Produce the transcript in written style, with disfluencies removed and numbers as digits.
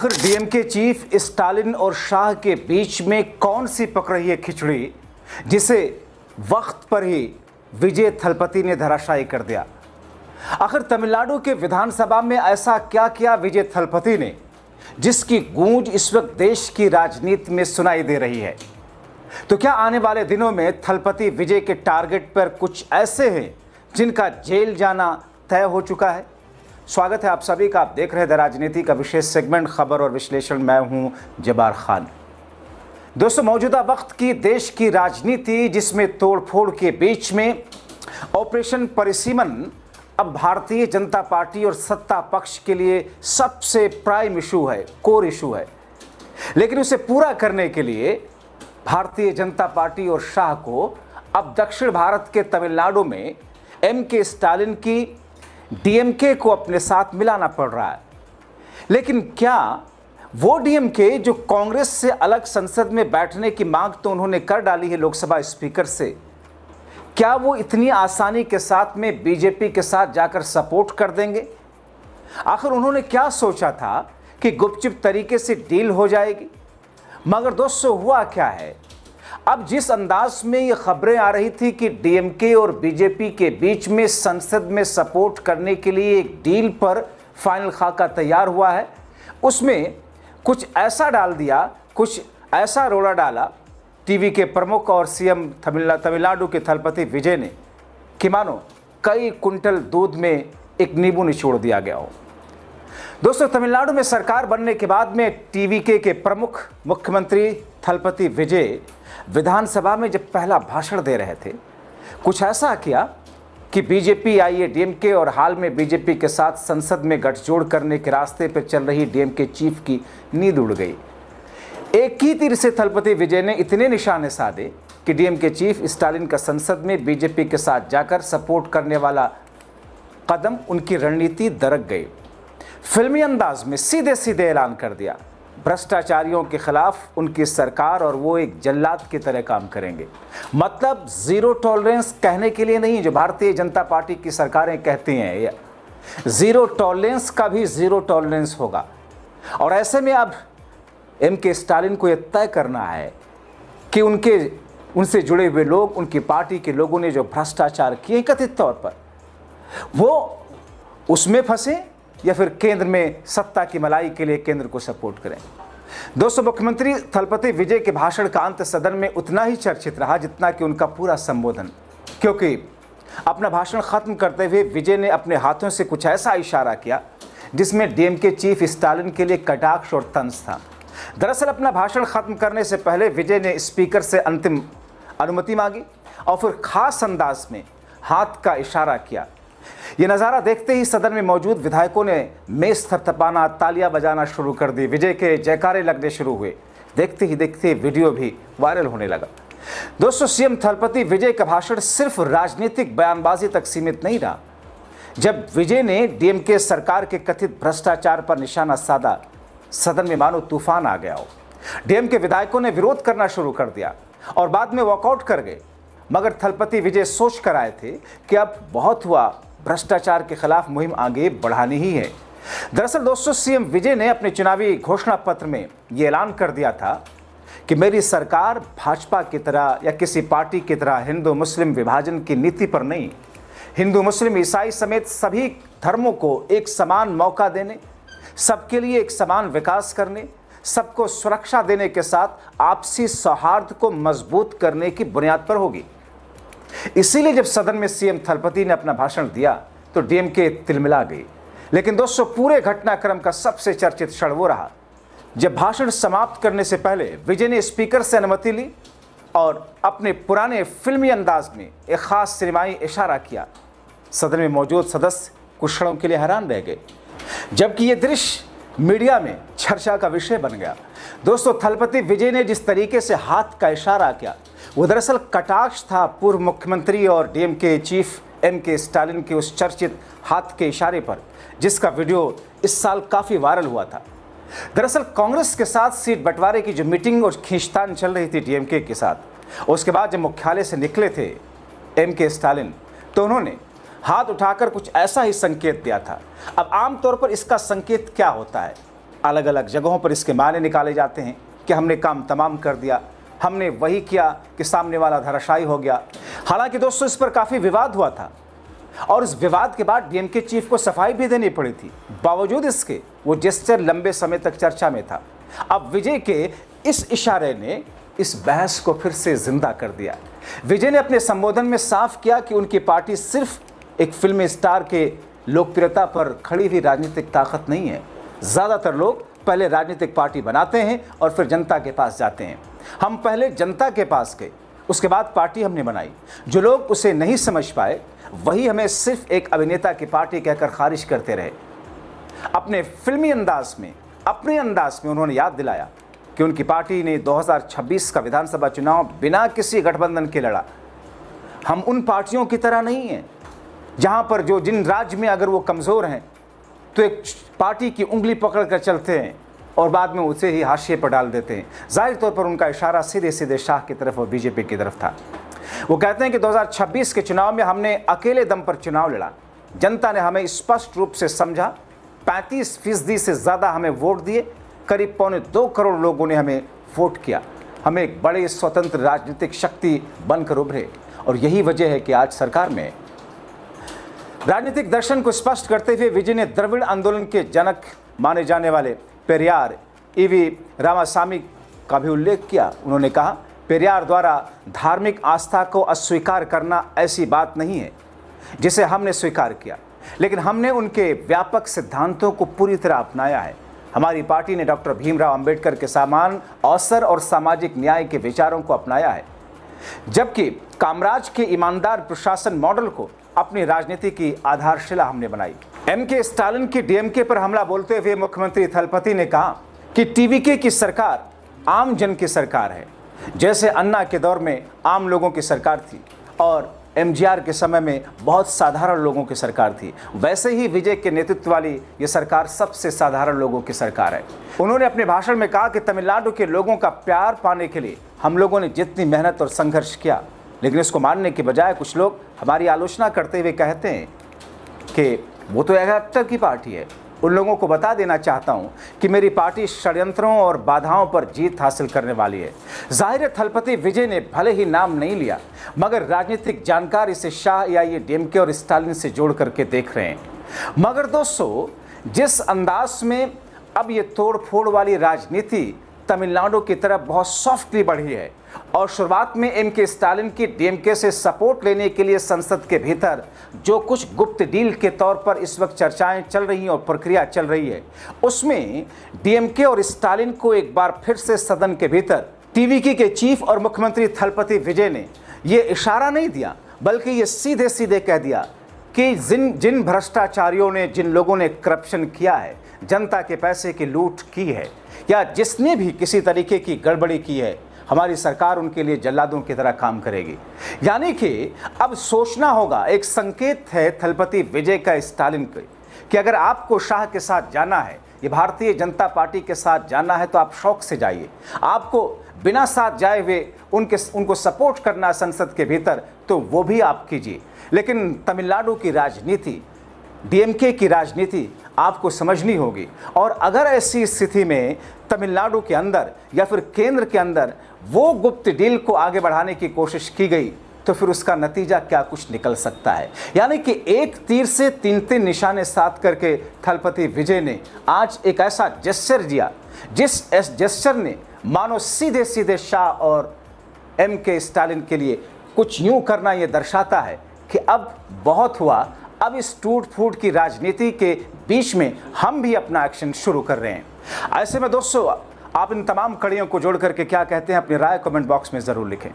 आखिर DMK chief Stalin और शाह के बीच में कौन सी पक रही है खिचड़ी जिसे वक्त पर ही विजय थलपति ने धराशायी कर दिया। आखिर तमिलनाडु के विधानसभा में ऐसा क्या किया विजय थलपति ने जिसकी गूंज इस वक्त देश की राजनीति में सुनाई दे रही है। तो क्या आने वाले दिनों में थलपति विजय के टारगेट पर कुछ ऐसे हैं जिनका जेल जाना तय हो चुका है। स्वागत है आप सभी का। आप देख रहे हैं राजनीति का विशेष सेगमेंट खबर और विश्लेषण। मैं हूं जबार खान। दोस्तों, मौजूदा वक्त की देश की राजनीति जिसमें तोड़फोड़ के बीच में ऑपरेशन परिसीमन अब भारतीय जनता पार्टी और सत्ता पक्ष के लिए सबसे प्राइम इशू है, कोर इशू है। लेकिन उसे पूरा करने के लिए भारतीय जनता पार्टी और शाह को अब दक्षिण भारत के तमिलनाडु में एमके स्टालिन की डीएमके को अपने साथ मिलाना पड़ रहा है। लेकिन क्या वो डीएमके जो कांग्रेस से अलग संसद में बैठने की मांग तो उन्होंने कर डाली है लोकसभा स्पीकर से, क्या वो इतनी आसानी के साथ में बीजेपी के साथ जाकर सपोर्ट कर देंगे? आखिर उन्होंने क्या सोचा था कि गुपचुप तरीके से डील हो जाएगी? मगर दोस्तों, हुआ क्या है, अब जिस अंदाज में ये खबरें आ रही थी कि डीएमके और बीजेपी के बीच में संसद में सपोर्ट करने के लिए एक डील पर फाइनल खाका तैयार हुआ है, उसमें कुछ ऐसा डाल दिया, कुछ ऐसा रोड़ा डाला टीवी के प्रमुख और सीएम तमिलनाडु के थलपति विजय ने कि मानो कई कुंटल दूध में एक नींबू निचोड़ दिया गया हो। दोस्तों, तमिलनाडु में सरकार बनने के बाद में टीवीके के प्रमुख मुख्यमंत्री थलपति विजय विधानसभा में जब पहला भाषण दे रहे थे, कुछ ऐसा किया कि बीजेपी आई है डीएमके और हाल में बीजेपी के साथ संसद में गठजोड़ करने के रास्ते पर चल रही डीएमके चीफ की नींद उड़ गई। एक ही तीर से थलपति विजय ने इतने निशाने साधे कि डीएमके चीफ स्टालिन का संसद में बीजेपी के साथ जाकर सपोर्ट करने वाला कदम उनकी रणनीति दरक गई। फिल्मी अंदाज में सीधे सीधे ऐलान कर दिया, भ्रष्टाचारियों के खिलाफ उनकी सरकार और वो एक जल्लाद की तरह काम करेंगे। मतलब जीरो टॉलरेंस कहने के लिए नहीं, जो भारतीय जनता पार्टी की सरकारें कहती हैं, जीरो टॉलरेंस का भी जीरो टॉलरेंस होगा। और ऐसे में अब एमके स्टालिन को यह तय करना है कि उनसे जुड़े हुए लोग, उनकी पार्टी के लोगों ने जो भ्रष्टाचार किए कथित तौर पर, वो उसमें फंसे या फिर केंद्र में सत्ता की मलाई के लिए केंद्र को सपोर्ट करें। दोस्तों, मुख्यमंत्री थलपति विजय के भाषण का अंत सदन में उतना ही चर्चित रहा जितना कि उनका पूरा संबोधन, क्योंकि अपना भाषण खत्म करते हुए विजय ने अपने हाथों से कुछ ऐसा इशारा किया जिसमें डीएमके चीफ स्टालिन के लिए कटाक्ष और तंज था। दरअसल अपना भाषण खत्म करने से पहले विजय ने स्पीकर से अंतिम अनुमति मांगी और फिर खास अंदाज में हाथ का इशारा किया। यह नज़ारा देखते ही सदन में मौजूद विधायकों ने मेज थपथपाना, तालियां बजाना शुरू कर दी। विजय के जयकारे लगने शुरू हुए। देखते ही देखते वीडियो भी वायरल होने लगा। दोस्तों, सीएम थलपति विजय का भाषण सिर्फ राजनीतिक बयानबाजी तक सीमित नहीं रहा। जब विजय ने डीएमके सरकार के कथित भ्रष्टाचार पर निशाना साधा, सदन में मानो तूफान आ गया हो। डीएमके विधायकों ने विरोध करना शुरू कर दिया और बाद में वॉकआउट कर गए। मगर थलपति विजय सोच कर आए थे कि अब बहुत हुआ, भ्रष्टाचार के खिलाफ मुहिम आगे बढ़ानी ही है। दरअसल दोस्तों, सीएम विजय ने अपने चुनावी घोषणा पत्र में यह ऐलान कर दिया था कि मेरी सरकार भाजपा की तरह या किसी पार्टी की तरह हिंदू मुस्लिम विभाजन की नीति पर नहीं, हिंदू मुस्लिम ईसाई समेत सभी धर्मों को एक समान मौका देने, सबके लिए एक समान विकास करने, सबको सुरक्षा देने के साथ आपसी सौहार्द को मजबूत करने की बुनियाद पर होगी। इसीलिए जब सदन में सीएम थलपति ने अपना भाषण दिया तो डीएमके तिलमिला गई। लेकिन दोस्तों, पूरे घटनाक्रम का सबसे चर्चित क्षण वो रहा जब भाषण समाप्त करने से पहले विजय ने स्पीकर से अनुमति ली और अपने पुराने फिल्मी अंदाज में एक खास सिनेमाई इशारा किया। सदन में मौजूद सदस्य कुछ क्षणों के लिए हैरान रह गए, जबकि ये दृश्य मीडिया में चर्चा का विषय बन गया। दोस्तों, थलपति विजय ने जिस तरीके से हाथ का इशारा किया वो दरअसल कटाक्ष था पूर्व मुख्यमंत्री और डीएमके चीफ एमके स्टालिन के उस चर्चित हाथ के इशारे पर, जिसका वीडियो इस साल काफ़ी वायरल हुआ था। दरअसल कांग्रेस के साथ सीट बंटवारे की जो मीटिंग और खींचतान चल रही थी डीएमके के साथ, उसके बाद जब मुख्यालय से निकले थे एमके स्टालिन, तो उन्होंने हाथ उठाकर कुछ ऐसा ही संकेत दिया था। अब आमतौर पर इसका संकेत क्या होता है अलग अलग जगहों पर इसके मायने निकाले जाते हैं कि हमने काम तमाम कर दिया, हमने वही किया कि सामने वाला धराशायी हो गया। हालांकि दोस्तों इस पर काफ़ी विवाद हुआ था और इस विवाद के बाद डीएमके चीफ को सफाई भी देनी पड़ी थी। बावजूद इसके वो जेस्चर लंबे समय तक चर्चा में था। अब विजय के इस इशारे ने इस बहस को फिर से जिंदा कर दिया। विजय ने अपने संबोधन में साफ किया कि उनकी पार्टी सिर्फ एक फिल्मी स्टार के लोकप्रियता पर खड़ी हुई राजनीतिक ताकत नहीं है। ज़्यादातर लोग पहले राजनीतिक पार्टी बनाते हैं और फिर जनता के पास जाते हैं। हम पहले जनता के पास गए, उसके बाद पार्टी हमने बनाई। जो लोग उसे नहीं समझ पाए वही हमें सिर्फ एक अभिनेता की पार्टी कहकर खारिज करते रहे। अपने फिल्मी अंदाज में, अपने अंदाज में उन्होंने याद दिलाया कि उनकी पार्टी ने 2026 का विधानसभा चुनाव बिना किसी गठबंधन के लड़ा। हम उन पार्टियों की तरह नहीं हैं जहां पर जिन राज्य में अगर वो कमज़ोर हैं तो एक पार्टी की उंगली पकड़ कर चलते हैं और बाद में उसे ही हाशिए पर डाल देते हैं। जाहिर तौर पर उनका इशारा सीधे सीधे शाह की तरफ और बीजेपी की तरफ था। वो कहते हैं कि 2026 के चुनाव में हमने अकेले दम पर चुनाव लड़ा। जनता ने हमें स्पष्ट रूप से समझा। 35% से ज़्यादा हमें वोट दिए। करीब 2.25 करोड़ लोगों ने हमें वोट किया। हमें एक बड़े स्वतंत्र राजनीतिक शक्ति बनकर उभरे और यही वजह है कि आज सरकार में। राजनीतिक दर्शन को स्पष्ट करते हुए विजय ने द्रविड़ आंदोलन के जनक माने जाने वाले पेरियार ईवी रामासामी का भी उल्लेख किया। उन्होंने कहा, पेरियार द्वारा धार्मिक आस्था को अस्वीकार करना ऐसी बात नहीं है जिसे हमने स्वीकार किया, लेकिन हमने उनके व्यापक सिद्धांतों को पूरी तरह अपनाया है। हमारी पार्टी ने डॉक्टर भीमराव अंबेडकर के समान अवसर और सामाजिक न्याय के विचारों को अपनाया है, जबकि कामराज के ईमानदार प्रशासन मॉडल को अपनी राजनीति की आधारशिला हमने बनाई। एमके स्टालिन की डीएमके पर हमला बोलते हुए मुख्यमंत्री थलपति ने कहा कि टीवीके की सरकार आम जन की सरकार है, जैसे अन्ना के दौर में आम लोगों की सरकार थी और एमजीआर के समय में बहुत साधारण लोगों की सरकार थी, वैसे ही विजय के नेतृत्व वाली ये सरकार सबसे साधारण लोगों की सरकार है। उन्होंने अपने भाषण में कहा कि तमिलनाडु के लोगों का प्यार पाने के लिए हम लोगों ने जितनी मेहनत और संघर्ष किया, लेकिन इसको मानने के बजाय कुछ लोग हमारी आलोचना करते हुए कहते हैं कि वो तो एक्टर की पार्टी है। उन लोगों को बता देना चाहता हूं कि मेरी पार्टी षड्यंत्रों और बाधाओं पर जीत हासिल करने वाली है। जाहिर है थलपति विजय ने भले ही नाम नहीं लिया, मगर राजनीतिक जानकार इसे शाह या ये डीएमके और स्टालिन से जोड़ करके देख रहे हैं। मगर दोस्तों, जिस अंदाज में अब ये तोड़ फोड़ वाली राजनीति तमिलनाडु की तरफ बहुत सॉफ्टली बढ़ी है और शुरुआत में एमके स्टालिन की डीएमके से सपोर्ट लेने के लिए संसद के भीतर जो कुछ गुप्त डील के तौर पर इस वक्त चर्चाएं चल रही हैं और प्रक्रिया चल रही है, उसमें डीएमके और स्टालिन को एक बार फिर से सदन के भीतर टीवीके के चीफ और मुख्यमंत्री थलपति विजय ने यह इशारा नहीं दिया, बल्कि ये सीधे सीधे कह दिया कि जिन भ्रष्टाचारियों ने, जिन लोगों ने करप्शन किया है, जनता के पैसे की लूट की है, या जिसने भी किसी तरीके की गड़बड़ी की है, हमारी सरकार उनके लिए जल्लादों की तरह काम करेगी। यानी कि अब सोचना होगा, एक संकेत है थलपति विजय का स्टालिन को कि अगर आपको शाह के साथ जाना है, ये भारतीय जनता पार्टी के साथ जाना है, तो आप शौक से जाइए। आपको बिना साथ जाए हुए उनको सपोर्ट करना संसद के भीतर, तो वो भी आप कीजिए। लेकिन तमिलनाडु की राजनीति, डीएमके की राजनीति आपको समझनी होगी। और अगर ऐसी स्थिति में तमिलनाडु के अंदर या फिर केंद्र के अंदर वो गुप्त डील को आगे बढ़ाने की कोशिश की गई, तो फिर उसका नतीजा क्या कुछ निकल सकता है। यानी कि एक तीर से तीन निशाने साध करके थलपति विजय ने आज एक ऐसा जेस्चर दिया, जिस जेस्चर ने मानो सीधे सीधे शाह और एमके स्टालिन के लिए कुछ यूं करना ये दर्शाता है कि अब बहुत हुआ, अब इस टूट फूट की राजनीति के बीच में हम भी अपना एक्शन शुरू कर रहे हैं। ऐसे में दोस्तों, आप इन तमाम कड़ियों को जोड़ करके क्या कहते हैं, अपनी राय कमेंट बॉक्स में ज़रूर लिखें।